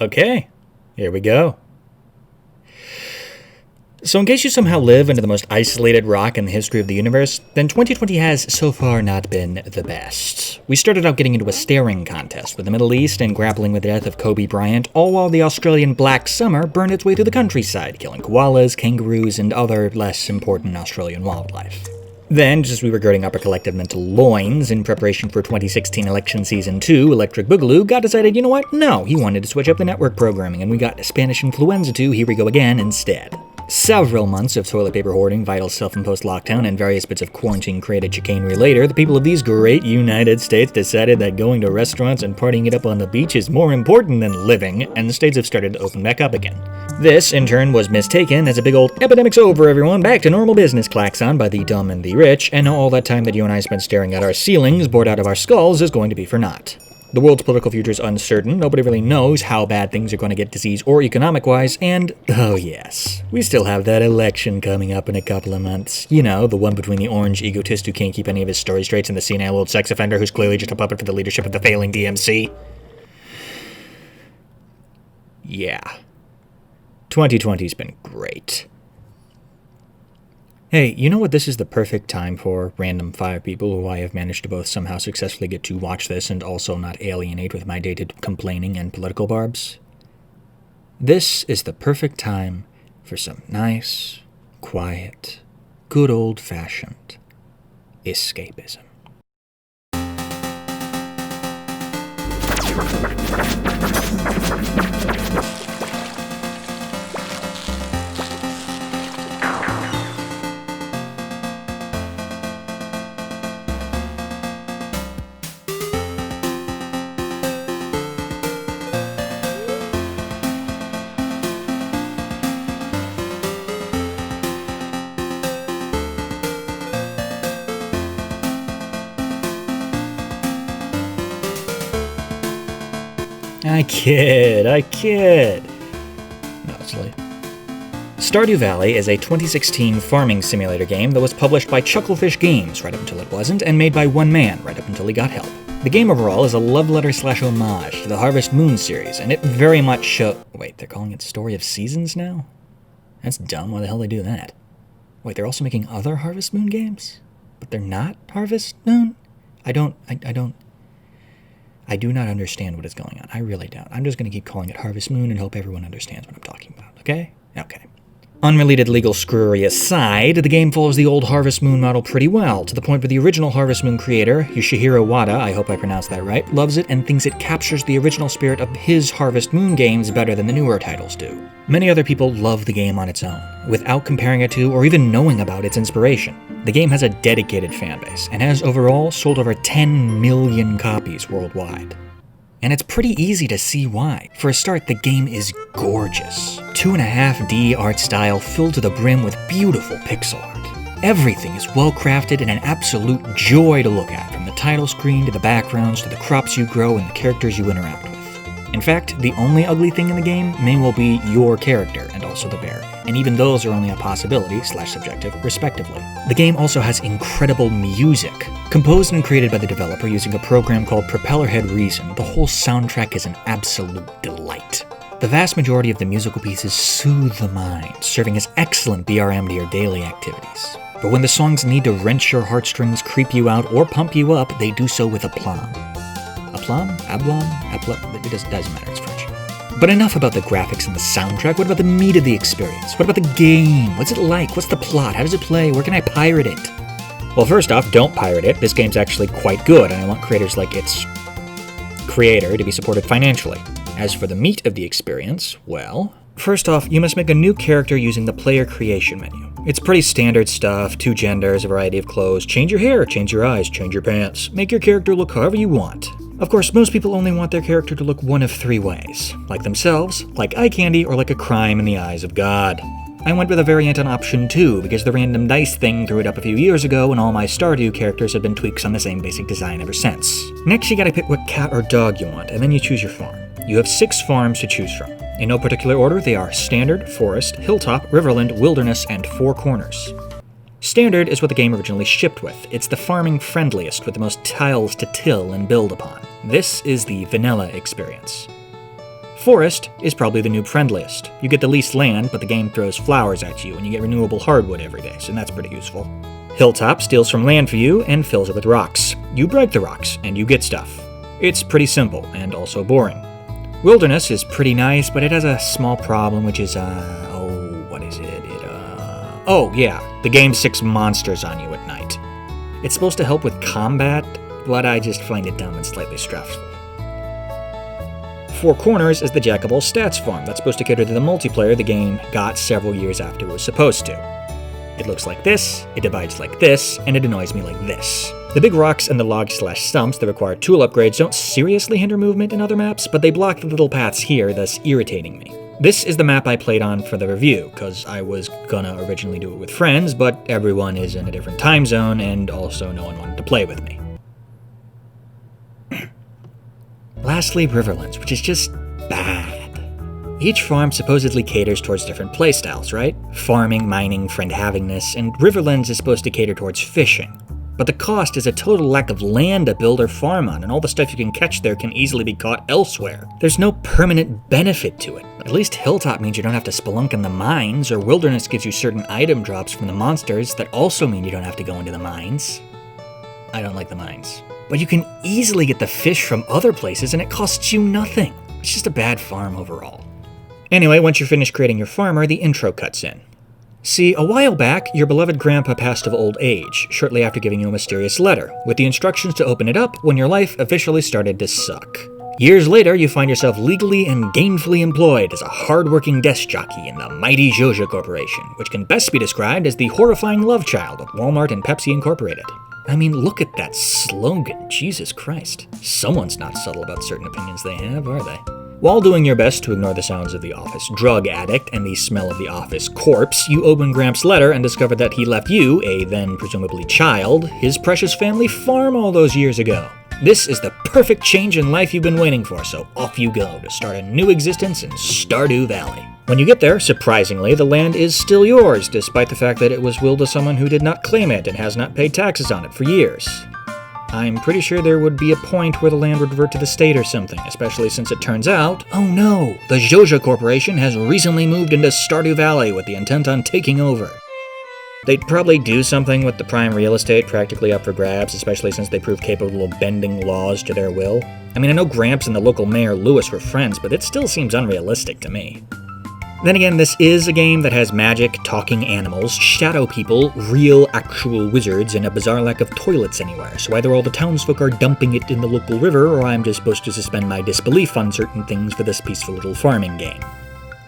Okay, here we go. So in case you somehow live under the most isolated rock in the history of the universe, then 2020 has so far not been the best. We started out getting into a staring contest with the Middle East and grappling with the death of Kobe Bryant, all while the Australian Black Summer burned its way through the countryside, killing koalas, kangaroos, and other less important Australian wildlife. Then, just as we were girding up our collective mental loins in preparation for 2016 election season 2, Electric Boogaloo got decided, you know what? No, he wanted to switch up the network programming, and we got Spanish Influenza 2, Here We Go Again, instead. Several months of toilet paper hoarding, vital self-imposed lockdown, and various bits of quarantine-created chicanery later, the people of these great United States decided that going to restaurants and partying it up on the beach is more important than living, and the states have started to open back up again. This, in turn, was mistaken as a big old "epidemic's over, everyone, back to normal business" klaxon by the dumb and the rich, and now all that time that you and I spent staring at our ceilings, bored out of our skulls, is going to be for naught. The world's political future is uncertain, nobody really knows how bad things are going to get disease or economic-wise, and, oh yes, we still have that election coming up in a couple of months. You know, the one between the orange egotist who can't keep any of his stories straight and the senile old sex offender who's clearly just a puppet for the leadership of the failing DMC. Yeah. 2020's been great. Hey, you know what this is the perfect time for? Random 5 people who I have managed to both somehow successfully get to watch this and also not alienate with my dated complaining and political barbs. This is the perfect time for some nice, quiet, good old-fashioned escapism. I kid. No, it's late. Stardew Valley is a 2016 farming simulator game that was published by Chucklefish Games right up until it wasn't, and made by one man right up until he got help. The game overall is a love letter/homage to the Harvest Moon series, and it very much Wait, they're calling it Story of Seasons now? That's dumb, why the hell they do that? Wait, they're also making other Harvest Moon games? But they're not Harvest Moon? I do not understand what is going on. I really don't. I'm just going to keep calling it Harvest Moon and hope everyone understands what I'm talking about, okay? Okay. Unrelated legal screwery aside, the game follows the old Harvest Moon model pretty well, to the point where the original Harvest Moon creator, Yoshihiro Wada, I hope I pronounced that right, loves it and thinks it captures the original spirit of his Harvest Moon games better than the newer titles do. Many other people love the game on its own, without comparing it to or even knowing about its inspiration. The game has a dedicated fanbase, and has overall sold over 10 million copies worldwide. And it's pretty easy to see why. For a start, the game is gorgeous. 2.5D art style filled to the brim with beautiful pixel art. Everything is well crafted and an absolute joy to look at, from the title screen to the backgrounds to the crops you grow and the characters you interact with. In fact, the only ugly thing in the game may well be your character and also the bear, and even those are only a possibility/subjective, respectively. The game also has incredible music. Composed and created by the developer using a program called Propellerhead Reason, the whole soundtrack is an absolute delight. The vast majority of the musical pieces soothe the mind, serving as excellent BRM to your daily activities. But when the songs need to wrench your heartstrings, creep you out, or pump you up, they do so with aplomb. Aplomb? Ablom? It doesn't matter, it's French. But enough about the graphics and the soundtrack. What about the meat of the experience? What about the game? What's it like? What's the plot? How does it play? Where can I pirate it? Well, first off, don't pirate it. This game's actually quite good, and I want creators like its creator to be supported financially. As for the meat of the experience, well, first off, you must make a new character using the player creation menu. It's pretty standard stuff: 2 genders, a variety of clothes, change your hair, change your eyes, change your pants, make your character look however you want. Of course, most people only want their character to look one of 3 ways: like themselves, like eye candy, or like a crime in the eyes of God. I went with a variant on option 2 because the random dice thing threw it up a few years ago and all my Stardew characters have been tweaks on the same basic design ever since. Next, you gotta pick what cat or dog you want, and then you choose your farm. You have 6 farms to choose from. In no particular order, they are Standard, Forest, Hilltop, Riverland, Wilderness, and 4 Corners. Standard is what the game originally shipped with. It's the farming friendliest with the most tiles to till and build upon. This is the vanilla experience. Forest is probably the noob friendliest. You get the least land, but the game throws flowers at you, and you get renewable hardwood every day, so that's pretty useful. Hilltop steals from land for you and fills it with rocks. You break the rocks, and you get stuff. It's pretty simple, and also boring. Wilderness is pretty nice, but it has a small problem, which is, the game sics monsters on you at night. It's supposed to help with combat, but I just find it dumb and slightly stressful. Four Corners is the jack-of-all stats farm that's supposed to cater to the multiplayer the game got several years after it was supposed to. It looks like this, it divides like this, and it annoys me like this. The big rocks and the logs/stumps that require tool upgrades don't seriously hinder movement in other maps, but they block the little paths here, thus irritating me. This is the map I played on for the review, because I was gonna originally do it with friends, but everyone is in a different time zone, and also no one wanted to play with me. Lastly, Riverlands, which is just bad. Each farm supposedly caters towards different playstyles, right? Farming, mining, friend-havingness, and Riverlands is supposed to cater towards fishing. But the cost is a total lack of land to build or farm on, and all the stuff you can catch there can easily be caught elsewhere. There's no permanent benefit to it. At least Hilltop means you don't have to spelunk in the mines, or Wilderness gives you certain item drops from the monsters that also mean you don't have to go into the mines. I don't like the mines. But you can easily get the fish from other places, and it costs you nothing. It's just a bad farm overall. Anyway, once you're finished creating your farmer, the intro cuts in. See, a while back, your beloved grandpa passed of old age, shortly after giving you a mysterious letter, with the instructions to open it up when your life officially started to suck. Years later, you find yourself legally and gainfully employed as a hard-working desk jockey in the mighty Joja Corporation, which can best be described as the horrifying love child of Walmart and Pepsi Incorporated. I mean, look at that slogan, Jesus Christ. Someone's not subtle about certain opinions they have, are they? While doing your best to ignore the sounds of the office drug addict and the smell of the office corpse, you open Gramps' letter and discover that he left you, a then presumably child, his precious family farm all those years ago. This is the perfect change in life you've been waiting for, so off you go to start a new existence in Stardew Valley. When you get there, surprisingly, the land is still yours, despite the fact that it was willed to someone who did not claim it and has not paid taxes on it for years. I'm pretty sure there would be a point where the land would revert to the state or something, especially since it turns out, oh no, the Joja Corporation has recently moved into Stardew Valley with the intent on taking over. They'd probably do something with the prime real estate practically up for grabs, especially since they prove capable of bending laws to their will. I mean, I know Gramps and the local mayor Lewis were friends, but it still seems unrealistic to me. Then again, this is a game that has magic, talking animals, shadow people, real, actual wizards, and a bizarre lack of toilets anywhere, so either all the townsfolk are dumping it in the local river, or I'm just supposed to suspend my disbelief on certain things for this peaceful little farming game.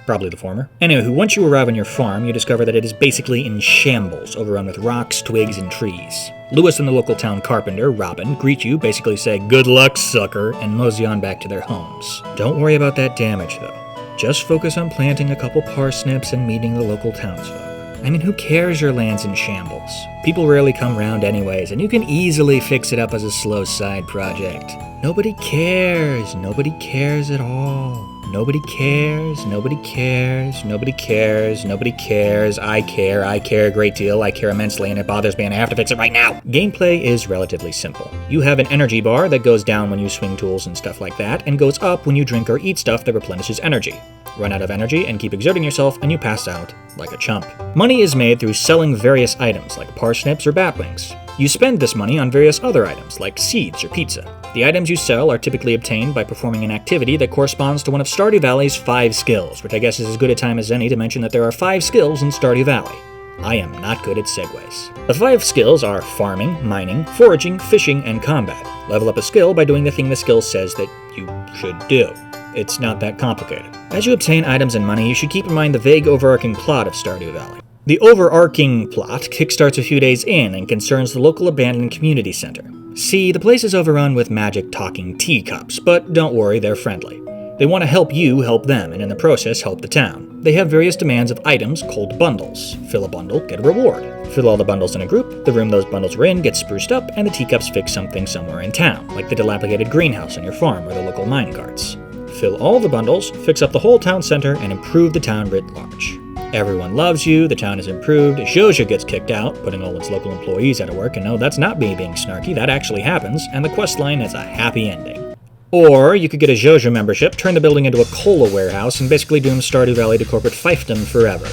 Probably the former. Anyway, once you arrive on your farm, you discover that it is basically in shambles, overrun with rocks, twigs, and trees. Lewis and the local town carpenter, Robin, greet you, basically say, "Good luck, sucker," and mosey on back to their homes. Don't worry about that damage, though. Just focus on planting a couple parsnips and meeting the local townsfolk. I mean, who cares your land's in shambles? People rarely come round anyways, and you can easily fix it up as a slow side project. Nobody cares. Nobody cares at all. Nobody cares. Nobody cares. Nobody cares. Nobody cares. I care a great deal. I care immensely, and it bothers me, and I have to fix it right now. Gameplay is relatively simple. You have an energy bar that goes down when you swing tools and stuff like that, and goes up when you drink or eat stuff that replenishes energy. Run out of energy and keep exerting yourself, and you pass out like a chump. Money is made through selling various items, like parsnips or bat wings. You spend this money on various other items, like seeds or pizza. The items you sell are typically obtained by performing an activity that corresponds to one of Stardew Valley's 5 skills, which I guess is as good a time as any to mention that there are 5 skills in Stardew Valley. I am not good at segues. The 5 skills are farming, mining, foraging, fishing, and combat. Level up a skill by doing the thing the skill says that you should do. It's not that complicated. As you obtain items and money, you should keep in mind the vague overarching plot of Stardew Valley. The overarching plot kickstarts a few days in and concerns the local abandoned community center. See, the place is overrun with magic talking teacups, but don't worry, they're friendly. They want to help you help them, and in the process help the town. They have various demands of items called bundles. Fill a bundle, get a reward. Fill all the bundles in a group, the room those bundles are in gets spruced up, and the teacups fix something somewhere in town, like the dilapidated greenhouse on your farm or the local mine carts. Fill all the bundles, fix up the whole town center, and improve the town writ large. Everyone loves you, the town is improved, Joja gets kicked out, putting all its local employees out of work, and no, that's not me being snarky, that actually happens, and the questline has a happy ending. Or you could get a JoJo membership, turn the building into a cola warehouse, and basically doom Stardew Valley to corporate fiefdom forever.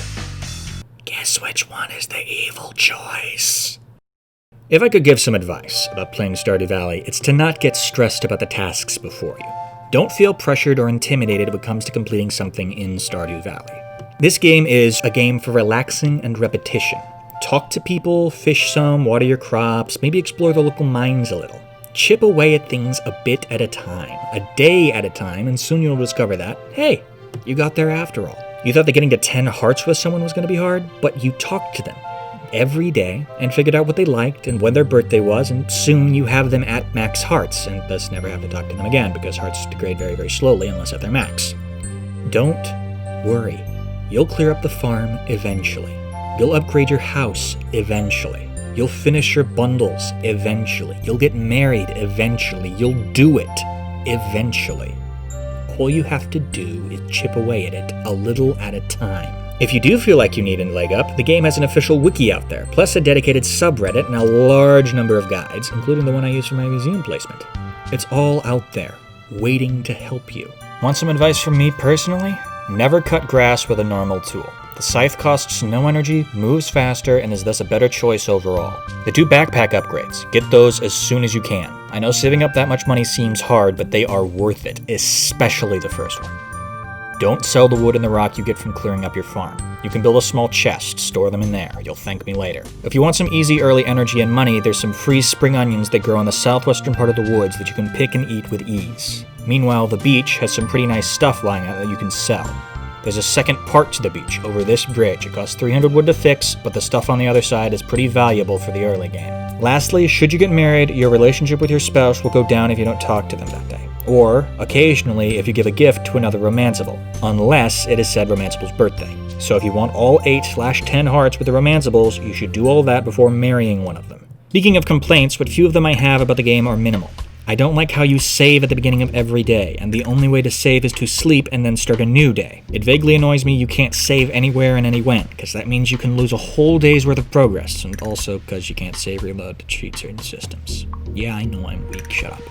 Guess which one is the evil choice? If I could give some advice about playing Stardew Valley, it's to not get stressed about the tasks before you. Don't feel pressured or intimidated when it comes to completing something in Stardew Valley. This game is a game for relaxing and repetition. Talk to people, fish some, water your crops, maybe explore the local mines a little. Chip away at things a bit at a time, a day at a time, and soon you'll discover that, hey, you got there after all. You thought that getting to 10 hearts with someone was going to be hard, but you talked to them every day and figured out what they liked and when their birthday was, and soon you have them at max hearts, and thus never have to talk to them again because hearts degrade very, very slowly unless at their max. Don't worry. You'll clear up the farm eventually. You'll upgrade your house eventually. You'll finish your bundles eventually. You'll get married eventually. You'll do it eventually. All you have to do is chip away at it a little at a time. If you do feel like you need a leg up, the game has an official wiki out there, plus a dedicated subreddit and a large number of guides, including the one I use for my museum placement. It's all out there, waiting to help you. Want some advice from me personally? Never cut grass with a normal tool. The scythe costs no energy, moves faster, and is thus a better choice overall. The 2 backpack upgrades, get those as soon as you can. I know saving up that much money seems hard, but they are worth it, especially the first one. Don't sell the wood and the rock you get from clearing up your farm. You can build a small chest, store them in there, you'll thank me later. If you want some easy early energy and money, there's some free spring onions that grow in the southwestern part of the woods that you can pick and eat with ease. Meanwhile, the beach has some pretty nice stuff lying out that you can sell. There's a second part to the beach, over this bridge. It costs 300 wood to fix, but the stuff on the other side is pretty valuable for the early game. Lastly, should you get married, your relationship with your spouse will go down if you don't talk to them that day. Or, occasionally, if you give a gift to another romanceable, unless it is said romanceable's birthday. So if you want all 8/10 hearts with the romanceables, you should do all that before marrying one of them. Speaking of complaints, what few of them I have about the game are minimal. I don't like how you save at the beginning of every day, and the only way to save is to sleep and then start a new day. It vaguely annoys me you can't save anywhere and anywhen, because that means you can lose a whole day's worth of progress, and also because you can't save reload to cheat certain systems. Yeah, I know I'm weak, shut up.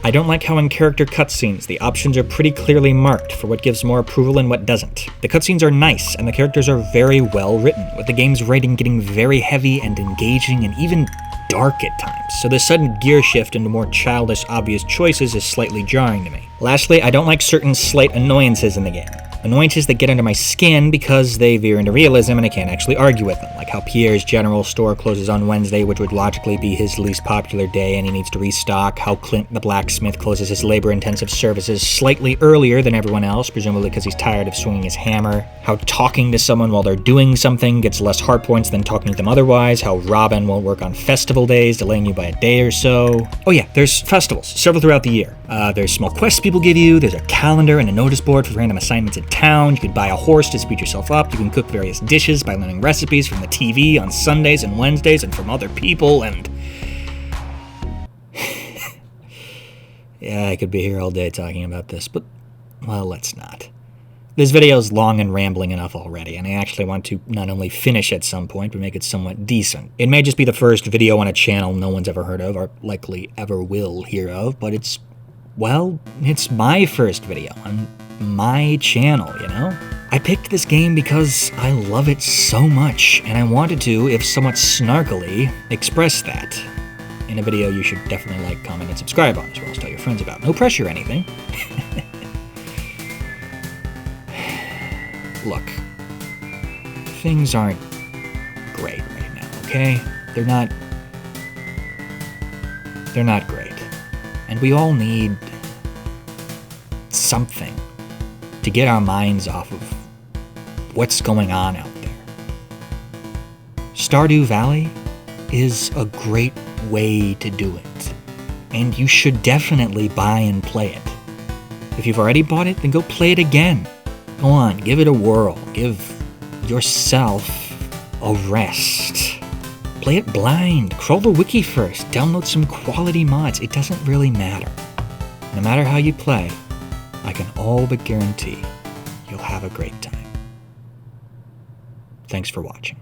I don't like how in character cutscenes, the options are pretty clearly marked for what gives more approval and what doesn't. The cutscenes are nice, and the characters are very well written, with the game's writing getting very heavy and engaging and even dark at times, so the sudden gear shift into more childish, obvious choices is slightly jarring to me. Lastly, I don't like certain slight annoyances in the game. Annoyances that get under my skin because they veer into realism and I can't actually argue with them, like how Pierre's general store closes on Wednesday, which would logically be his least popular day and he needs to restock, how Clint the blacksmith closes his labor-intensive services slightly earlier than everyone else, presumably because he's tired of swinging his hammer, how talking to someone while they're doing something gets less heart points than talking to them otherwise, how Robin won't work on festival days, delaying you by a day or so. Oh yeah, there's festivals, several throughout the year. There's small quests people give you, there's a calendar and a notice board for random assignments in town, you could buy a horse to speed yourself up, you can cook various dishes by learning recipes from the TV on Sundays and Wednesdays and from other people, and... yeah, I could be here all day talking about this, but, well, let's not. This video is long and rambling enough already, and I actually want to not only finish at some point, but make it somewhat decent. It may just be the first video on a channel no one's ever heard of, or likely ever will hear of, but it's, well, it's my first video on my channel, you know? I picked this game because I love it so much, and I wanted to, if somewhat snarkily, express that. In a video you should definitely like, comment, and subscribe on, as well as tell your friends about. No pressure or anything. Look, things aren't great right now, okay? They're not great. And we all need something to get our minds off of what's going on out there. Stardew Valley is a great way to do it, and you should definitely buy and play it. If you've already bought it, then go play it again. Go on, give it a whirl. Give yourself a rest. Play it blind. Crawl the wiki first. Download some quality mods. It doesn't really matter. No matter how you play, I can all but guarantee you'll have a great time. Thanks for watching.